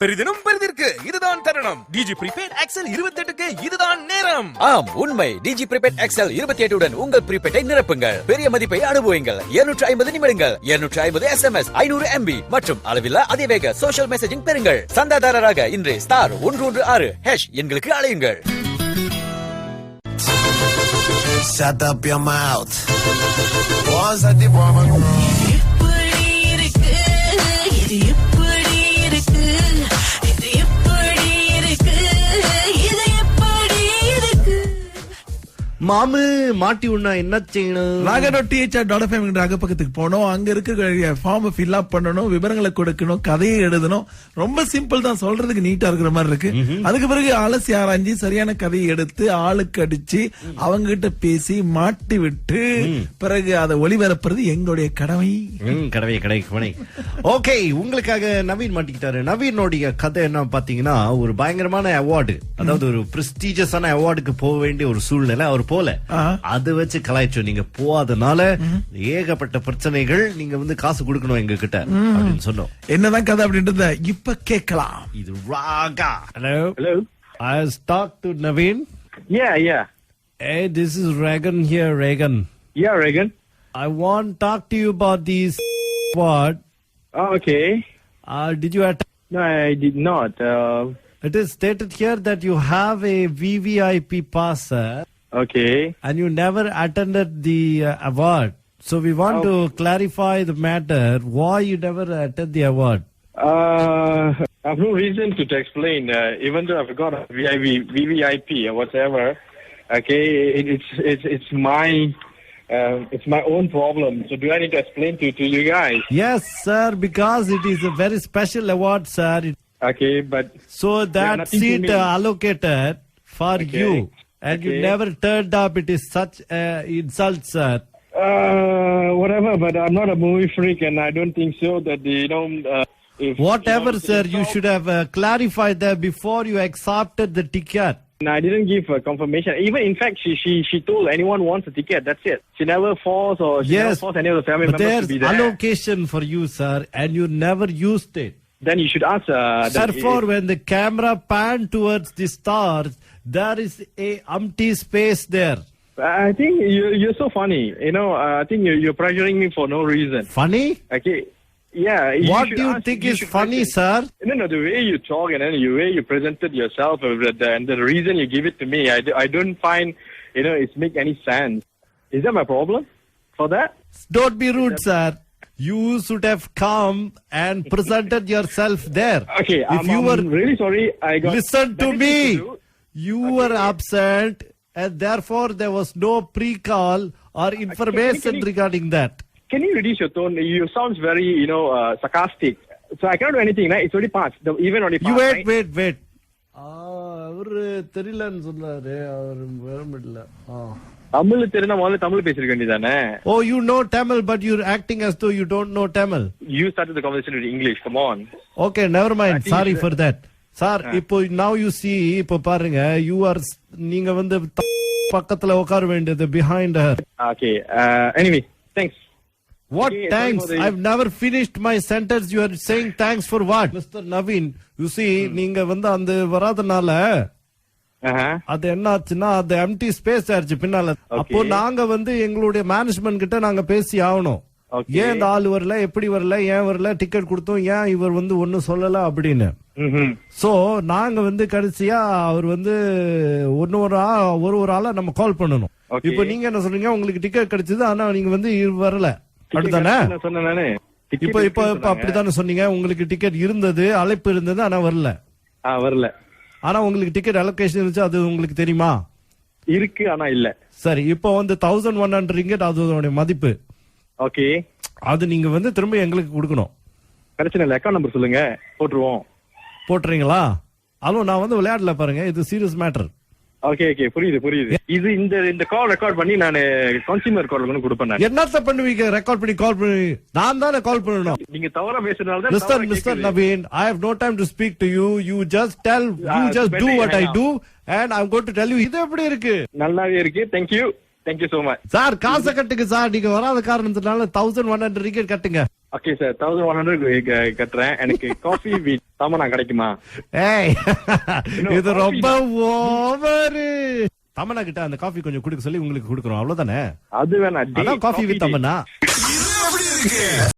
பெரிதினும் பெரிதிற்கு இதுதான் தருணம். டிஜி prepaid XL 28க்கு இதுதான் நேரம். ஆம், உண்மை. டிஜி ப்ரீபெய்ட் எக்ஸல் 28 உங்கள் ப்ரீபெய்டை நிரப்புங்கள். பெரிய மதிப்பை அனுபவிங்கள். 250 நிமிடங்கள், 250 SMS, 500 MB மற்றும் அளவில்லா அதிவேக சோஷியல் மெசேஜிங் பெறுங்கள். சந்தாதாரராக இன்று *116# எங்களுக்கு அழையுங்கள். Shut up your mouth. Once at the woman. மாமு மாட்டி உண்ணா என்ன செய்யணும்? ராக.thr.fm ராக பக்கத்துக்கு போனோம். அங்க இருக்கிற ஃபார்ம் ஃபில் அப் பண்ணணும், விவரங்களை கொடுக்கணும், கதையை எழுதணும். ரொம்ப சிம்பிள் தான், சொல்றதுக்கு நீட்டா இருக்கிற மாதிரி இருக்கு. அதுக்கு பிறகு அலசி ஆராய்ஞ்சி சரியான கதையை எடுத்து ஆளுக்கு அடிச்சு அவங்க கிட்ட பேசி மாட்டி விட்டு பிறகு அதை ஒளிபரப்புறது எங்களுடைய கடமை. கடமை. ஓகே, உங்களுக்காக நவீன் மாட்டிக்கிட்டாரு. நவீனுடைய கதை என்ன பாத்தீங்கன்னா, ஒரு பயங்கரமான அவார்டு, அதாவது ஒரு பிரஸ்டீஜியஸான அவார்டுக்கு போக வேண்டிய ஒரு சூழ்நிலை அவர் போல. அது வச்சு கலாய்ச்சோம். நீங்க போகாதனால ஏகப்பட்ட பிரச்சனைகள், நீங்க வந்து காசு கொடுக்கணும் எங்க கிட்ட அப்படின்னு சொன்னோம். என்னதான் கதை அப்படின்றத இப்ப கேட்கலாம். இது Raaga. Hello. I talk to Naveen. Yeah. Hey, this is Regan here, Regan. Yeah, Regan. I want to talk to you about these award. Oh, okay. Did you attend? No, I did not. It is stated here that you have a VVIP pass, sir. Okay. And you never attended the award. So we want to clarify the matter. Why you never attended the award? I have no reason to explain. Even though I've got a VVIP or whatever, okay, it's my own problem. So do I need to explain to you guys? Yes, sir, because it is a very special award, sir. Okay, but so that seat allocated for you, and you never turned up. It is such insult, sir. Whatever, but I'm not a movie freak, and I don't think so that if, whatever, sir, you should have clarified that before you accepted the ticket. I didn't give a confirmation. Even in fact, she told anyone wants a ticket. That's it. She never forced or never forced any of the family members to be there. There's allocation for you, sir, and you never used it. Then you should ask. Therefore, when the camera panned towards the stars, there is a empty space there. I think you're so funny. I think you're pressuring me for no reason. Funny? Okay. Yeah. What do you think is funny, sir? No, the way you talk and then the way you presented yourself and the reason you give it to me, I don't find, it's make any sense. Is that my problem for that? Don't be rude, sir. You should have come and presented yourself there. Okay, if you were really sorry, listen to me. You were absent, and therefore there was no pre-call or information regarding that. Can you reduce your tone? You sound very, sarcastic. So I cannot do anything, right? It's already passed. The event already passed. You wait. அவரு தெரியலன்னு சொன்னாரு. அவரு வரமில்ல. தமிழ் தெரிஞ்சா முதல்ல தமிழ் பேசிருக்க வேண்டியதானே? Oh, you know Tamil, but you're acting as though you don't know Tamil. You started the conversation with English. Come on. Okay, never mind. Sorry for that. Sir, இப்போ now you see, இப்போ பாருங்க, you are நீங்க வந்து பக்கத்துல உட்கார வேண்டியது behind her. Okay. Anyway, thanks. What thanks? I've never finished my sentence. You are saying thanks for what? Mr. Naveen, you see, நீங்க வந்து அந்த வராதனால அது என்ன ஆச்சுன்னா, அது எம்டி ஸ்பேஸ் ஆயிடுச்சு பின்னால. அப்போ நாங்க வந்து எங்களுடைய மேனேஜ்மெண்ட் கிட்ட நாங்க பேசி ஆகணும். ஏன் இந்த ஆள் வரல, எப்படி வரல, ஏன் வரல, டிக்கெட் கொடுத்தோம், ஏன் இவர் வந்து ஒன்னும் சொல்லல அப்படின்னு. சோ நாங்க வந்து கடைசியா அவர் வந்து ஒரு ஆளா நம்ம கால் பண்ணணும். இப்போ நீங்க என்ன சொல்றீங்க, உங்களுக்கு டிக்கெட் கிடைச்சது, ஆனா நீங்க வந்து வரல, அப்படித்தானே? இப்ப அப்படித்தானே சொன்னீங்க. உங்களுக்கு டிக்கெட் இருந்தது, அழைப்பு இருந்தது, ஆனா வரல. ஆனா உங்களுக்கு டிக்கெட் அலோகேஷன் இருந்துச்சு, அது உங்களுக்கு தெரியுமா? இருக்கு, ஆனா இல்ல. சரி, இப்போ வந்து 1100 ரிங்கெட் அதோட மதிப்பு. ஓகே, அது நீங்க வந்து திரும்ப எங்களுக்கு கொடுக்கணும். பிரச்சனை இல்ல, அக்கவுண்ட் நம்பர் சொல்லுங்க, போட்டுறீங்களா? ஹலோ, நான் வந்து விளையாடல பாருங்க, இது சீரியஸ் மேட்டர். ஓகே, புரியுது. இது இந்த கால் ரெக்கார்ட் பண்ணி நான் கன்சியூமர் கால் கொடுப்பேன். என்னத்த பண்ணுவீங்க? ரெக்கார்ட் பண்ணி கால் பண்ணி நான் தானே கால் பண்ணணும். நீங்க தவறா பேசுறதால தான். Mr. Naveen, I have no time to speak to you. You just do what I do and I'm going to tell you. இது எப்படி இருக்கு? நல்லாவே இருக்கு. Thank you so much. Sir, காசை கட்டுங்க சார். நீங்க வராத காரணத்தினால 1100 ரிங்கெட் கட்டுங்க. ஓகே சார் 1100 கட்டுறேன். எனக்கு காஃபி வித் தமனா கிடைக்குமா? ஏய் இது coffee ரொம்ப ஓவரு. தமனா கிட்ட அந்த காஃபி கொஞ்சம் குடுக்க சொல்லி உங்களுக்கு கொடுக்குறோம், அவ்வளவுதானே? அது வேணா அதான் காஃபி வித் தமனா.